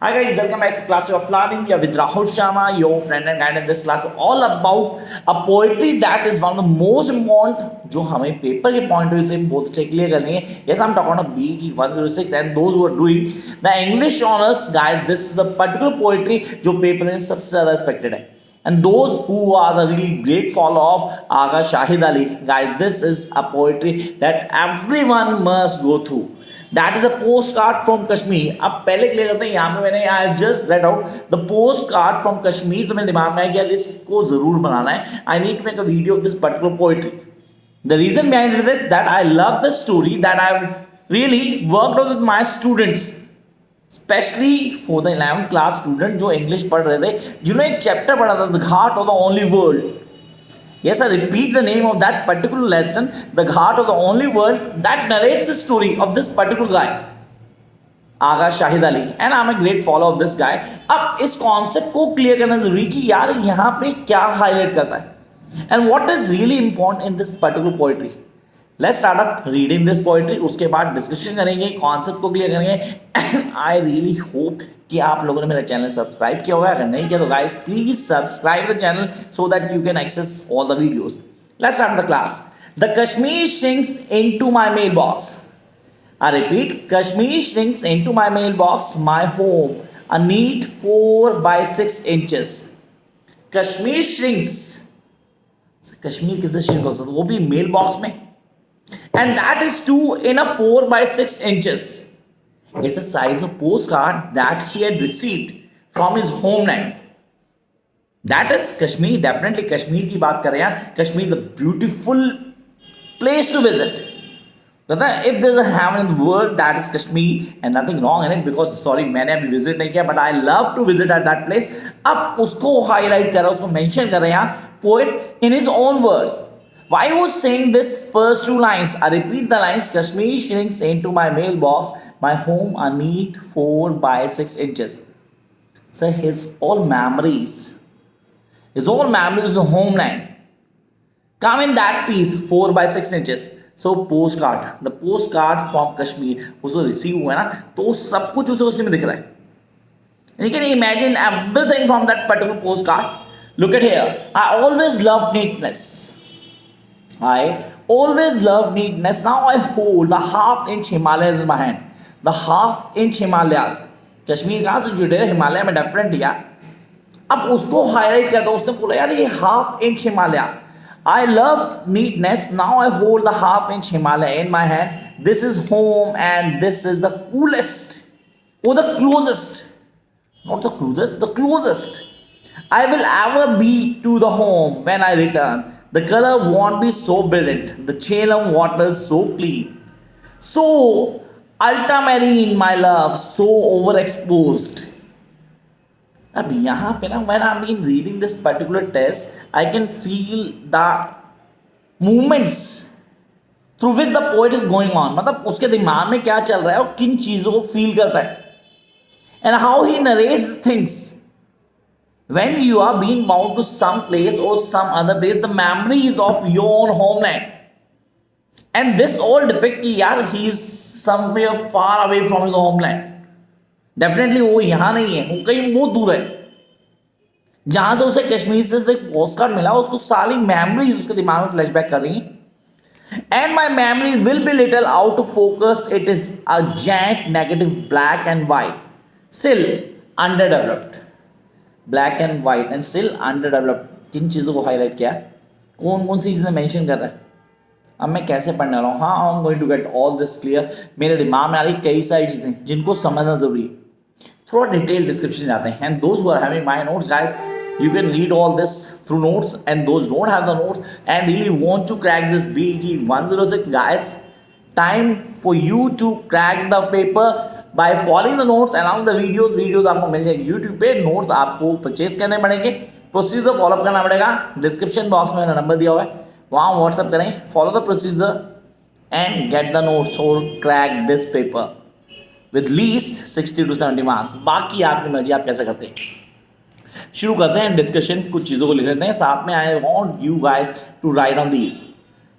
Hi guys, welcome back to Class of Learning. We are with Rahul Sharma, your friend and guide in this class all about a poetry that is one of the most important जो हमें paper के point of view से बहुत अच्छे clear करनी है. Yes, I'm talking about BG 106 and those who are doing the English honors guys, this is a particular poetry जो paper में सबसे ज़्यादा expected है. And those who are the really great follower of Aga Shahid Ali, guys, this is a poetry that everyone must go through. That is a postcard from Kashmir. अब पहले clear करते हैं. यहाँ पे मैंने I just read out the postcard from Kashmir. तो मेरे दिमाग में आया कि यार इसको जरूर बनाना है. I need to make a video of this particular poetry. The reason behind it is that I love the story that I've really worked on with my students, especially for the 11th class student जो English पढ़ रहे थे, जिन्होंने एक chapter पढ़ा था The Ghat of the Only World. Yes, I repeat the name of that particular lesson, The Ghat of the Only World, that narrates the story of this particular guy, Aga Shahid Ali, and I'm a great follower of this guy. अब इस concept को clear करना जरूरी कि यार यहाँ पे क्या हाईलाइट करता है and what is really important in this particular poetry. Let's start up reading this poetry. उसके बाद डिस्कशन करेंगे, कॉन्सेप्ट को क्लियर करेंगे एंड आई रियली होप कि आप लोगों ने मेरा चैनल सब्सक्राइब किया होगा. अगर नहीं किया तो guys please subscribe the channel so that you can access all the videos. Let's start the class. The Kashmir shrinks into my mailbox. I repeat, Kashmir shrinks into my mailbox, my home, a neat 4 by 6 inches. Kashmir shrinks. Kashmir किससे shrink हो सकता है? वो भी mail box में. And that is too in a 4 by 6 inches. It's the size of postcard that he had received from his homeland. That is Kashmir. Definitely Kashmir की बात करें यार. Kashmir is a beautiful place to visit. If there's a heaven in the world, that is Kashmir, and nothing wrong in it because sorry मैंने अभी visit नहीं किया, but I love to visit at that place. अब उसको highlight कर रहा है, उसको mention कर रहे हैं यहाँ poet in his own words. Why was saying this first two lines? I repeat the lines. Kashmir shrinks into my mailbox, my home a neat 4 by 6 inches. So his all memories is the homeland. Come in that piece 4 by 6 inches. So postcard, the postcard from Kashmir उसको receive हुआ है ना, तो सब कुछ उसी में दिख रहा है. And you can imagine everything from that particular postcard. Look at here. I always love neatness. Now I hold the half-inch Himalayas in my hand. The half-inch Himalayas. Kashmir कहाँ से जुड़े? हिमालय में डेफिनेट दिया. अब उसको हाईलाइट करता, उसने बोला यार ये half-inch Himalaya. I love neatness. Now I hold the half-inch Himalaya in my hand. This is home and this is the coolest or the closest. Not the closest, the closest I will ever be to the home when I return. The color won't be so brilliant. The Chelem water so clean. So ultramarine, my love, so overexposed. अब यहाँ पे ना when I'm reading this particular text, I can feel the movements through which the poet is going on. मतलब उसके दिमाग में क्या चल रहा है और किन चीज़ों को फील करता है. And how he narrates things. When you are being bound to some place or some other place, the memories of your own homeland. And this all depict कि यार he is somewhere far away from his homeland. Definitely वो यहाँ नहीं है, वो कहीं बहुत दूर है. जहाँ से उसे कश्मीर से एक पोस्टकार्ड मिला, उसको सारी memories उसके दिमाग में flashback कर रही हैं. And my memory will be little out of focus. It is a giant negative black and white, still underdeveloped. Black and white and still अंडरडेवलप्ड. किन चीज़ों को हाईलाइट किया, कौन कौन सी चीज़ें मेंशन कर रहा है. अब मैं कैसे पढ़ने वाला हूँ? हाँ, I am going to get all this clear. मेरे दिमाग में आ रही कई सारी चीज़ें जिनको समझना जरूरी है. थोड़ा डिटेल डिस्क्रिप्शन जाते हैं. And those who are having my notes guys, you can read all this through notes, and those don't have the notes and really want to crack this BG 106 guys, time for you to crack the paper by following the notes along the videos आपको मिल जाएगी YouTube पे. Notes आपको purchase करने पड़ेंगे, procedure follow up करना पड़ेगा. Description box में मेरा नंबर दिया हुआ है, वहाँ व्हाट्सअप करें, follow the procedure and get the notes और crack this paper with least 60 to 70 marks. बाकी आपकी मर्जी, आप कैसे करते हैं. शुरू करते हैं डिस्कशन. कुछ चीज़ों को लिख लेते हैं साथ में. I want you guys to write on these.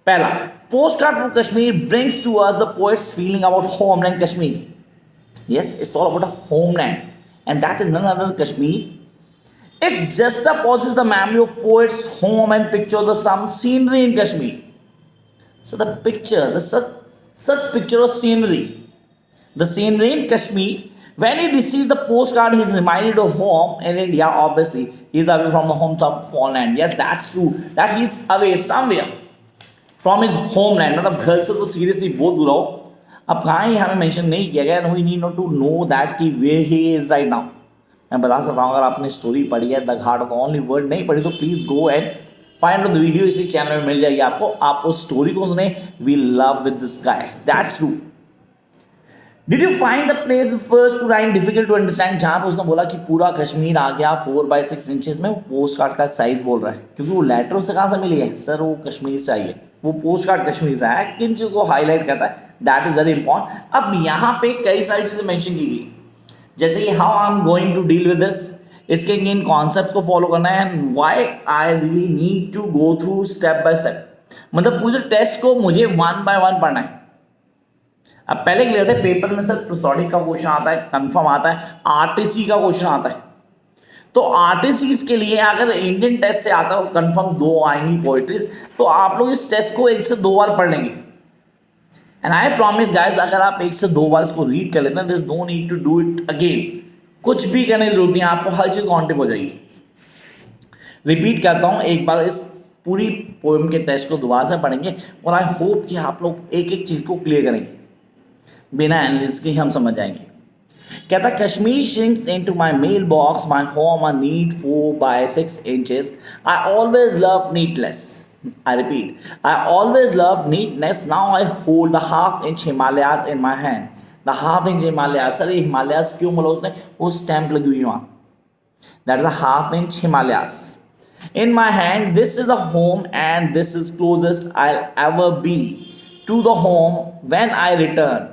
पहला, postcard from Kashmir brings to us the poet's feeling about homeland Kashmir. Yes, it's all about a homeland. and that is none other than Kashmir. It juxtaposes the memory of poet's home and pictures the some scenery in Kashmir. So the picture, such picture of scenery, the scenery in Kashmir. When he receives the postcard, he is reminded of home in India. Obviously, he is away from the home homeland. Yes, that's true. That he is away somewhere from his homeland. मतलब घर से तो seriously बहुत दूर हो. अब कहाँ ही हमें मेंशन नहीं किया गया. We need not to know that कि where he is right now. मैं बता सकता हूँ, अगर आपने स्टोरी पढ़ी है the Ghat of only world नहीं पढ़ी तो please go and find the video. इसी चैनल में मिल जाएगी आपको. आप उस स्टोरी को सुने. We love with this guy. That's true. Did you find the place first two line difficult to understand. जहाँ पे उसने बोला कि पूरा कश्मीर आ गया 4x6 इंचेस में. वो पोस्ट कार्ड का साइज बोल रहा है, क्योंकि वो लेटर उससे कहाँ से मिली है. सर वो कश्मीर से आई है, वो पोस्ट कार्ड कश्मीर से आया. किन चीज़ों को हाईलाइट करता है, दैट इज वेरी इंपॉर्टेंट. अब यहाँ पे कई सारी चीज़ें मेंशन की गई, जैसे कि how I am going to deal with this. इसके इन कॉन्सेप्ट को फॉलो करना है and why I really need to go through step by step. मतलब पूरे टेस्ट को मुझे 1 by 1 पढ़ना है. अब पहले क्लियर थे, पेपर में सर प्रोसोडिक का क्वेश्चन आता है, कंफर्म आता है, आरटीसी का क्वेश्चन आता है. तो आरटीसी के लिए अगर इंडियन टेस्ट से आता है कंफर्म 2 आएंगी पोइट्रीज, तो आप लोग इस टेस्ट को 1 से 2 बार पढ़ लेंगे. एंड आई प्रॉमिस गाइज, अगर आप 1 से 2 बार इसको रीड कर लेते हैं, there is no need to do it again. कुछ भी करने की जरूरत नहीं है, आपको हर चीज़ कॉन्टेक्ट हो जाएगी. रिपीट करता हूँ, एक बार इस पूरी पोएम के टेस्ट को दोबारा से पढ़ेंगे और आई होप कि आप लोग एक एक चीज़ को क्लियर करेंगे. बिना एनालिसिस के हम समझ जाएंगे. कहता Kashmir shrinks into my mailbox, my home a neat 4x6 inches. I always love neatness. I repeat, I always love neatness. Now I hold the half-inch Himalayas in my hand. The half-inch Himalayas. Sir ये Himalayas क्यों बोला उसने? वो stamp लगी हुई वहाँ. That is the half-inch Himalayas. In my hand, this is a home and this is closest I'll ever be to the home when I return.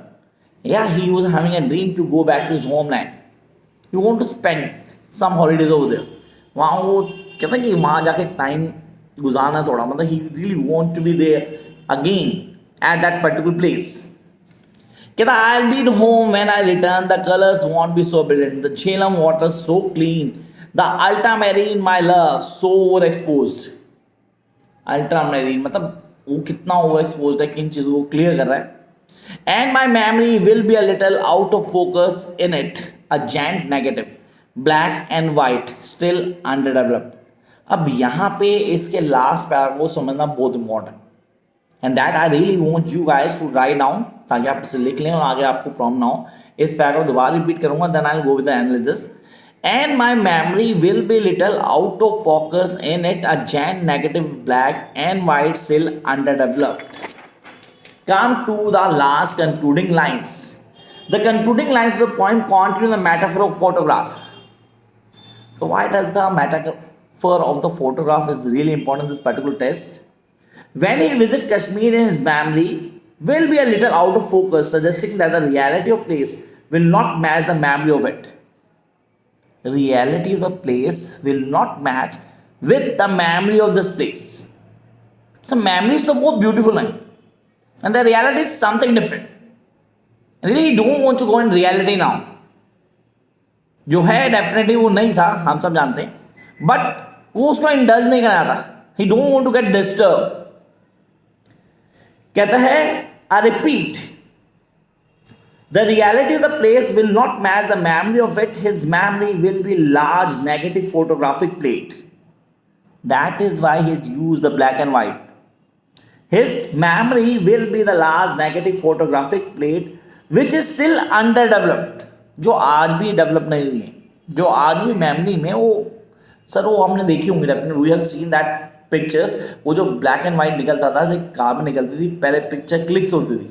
Yeah, he was having a dream to go back to his homeland. He want to spend some holidays over there. वहाँ वो कहता है कि वहाँ जाके time गुजारना थोड़ा, मतलब he really want to be there again at that particular place. कहता I'll be at home when I return. The colors won't be so brilliant. The Jhelum water so clean. The ultramarine my love so overexposed. Ultramarine मतलब वो कितना overexposed है, किन चीज़ों को clear कर रहा है. And my memory will be a little out of focus in it, a giant negative, black and white, still underdeveloped. अब यहाँ पे इसके लास्ट पैराग्राफ को समझना बहुत important, and that I really want you guys to write down, ताकि आप इसे लिख लें और आगे आपको प्रॉब्लम ना हो. इस पैराग्राफ दोबारा रिपीट करूंगा, then I will go with the analysis. And my memory will be little out of focus in it, a giant negative, black and white, still underdeveloped. Come to the last concluding lines. The concluding lines of the poem continue the metaphor of photograph. So why does the metaphor of the photograph is really important in this particular test? When he visits Kashmir in his memory will be a little out of focus, suggesting that the reality of place will not match the memory of it. The reality of the place will not match with the memory of this place. So memories तो बहुत beautiful हैं, and the reality is something different. Really don't want to go in reality now. जो है definitely वो नहीं था, हम सब जानते हैं, but वो उसको indulge नहीं करना था. He don't want to get disturbed. कहता है I repeat, the reality of the place will not match the memory of it. His memory will be large negative photographic plate. That is why he's used the black and white. His memory will be the large negative photographic plate which is still underdeveloped. जो आज भी develop नहीं हुई है, जो आज भी memory में वो सर वो हमने देखी होंगी definitely. We have seen that pictures. वो जो ब्लैक एंड वाइट निकलता था, जैसे कार में निकलती थी, पहले पिक्चर क्लिक्स होती थी.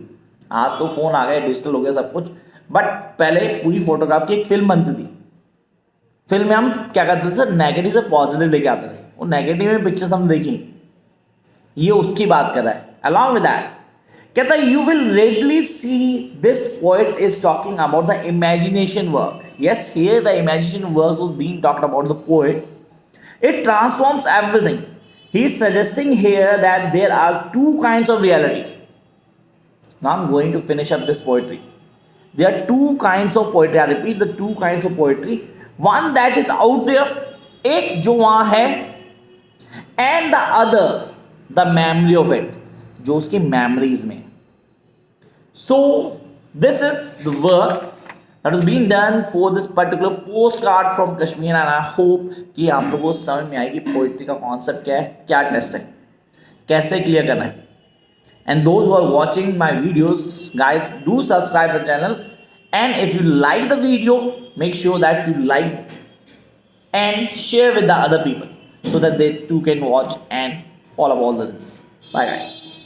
आज तो फ़ोन आ गए, डिजिटल हो गया सब कुछ, बट पहले पूरी फोटोग्राफ की एक फिल्म बनती थी. फिल्म में हम क्या करते थे सर, नेगेटिव से पॉजिटिव लेके आते थे. वो नेगेटिव में पिक्चर्स हमने देखी, ये उसकी बात कर रहा है. अलॉन्ग विद दैट कहता है you will readily see this poet is talking about the imagination work. Yes, here the imagination work was being talked about the poet. It transforms everything. He is suggesting here that there are 2 kinds of reality. Now I'm going to finish up this poetry. There are two kinds of poetry. I repeat, the two kinds of poetry. One that is out there, एक जो वहाँ है, and the other, the memory of it, जो उसकी memories में. So this is the work that has been done for this particular postcard from Kashmir, and I hope कि आप लोगों को समझ में आएगी पोइट्री का कॉन्सेप्ट क्या है, क्या टेस्ट है, कैसे क्लियर करना है. And those who are watching my videos, guys, do subscribe the channel, and if you like the video, make sure that you like and share with the other people so that they too can watch and follow all the things. Bye guys.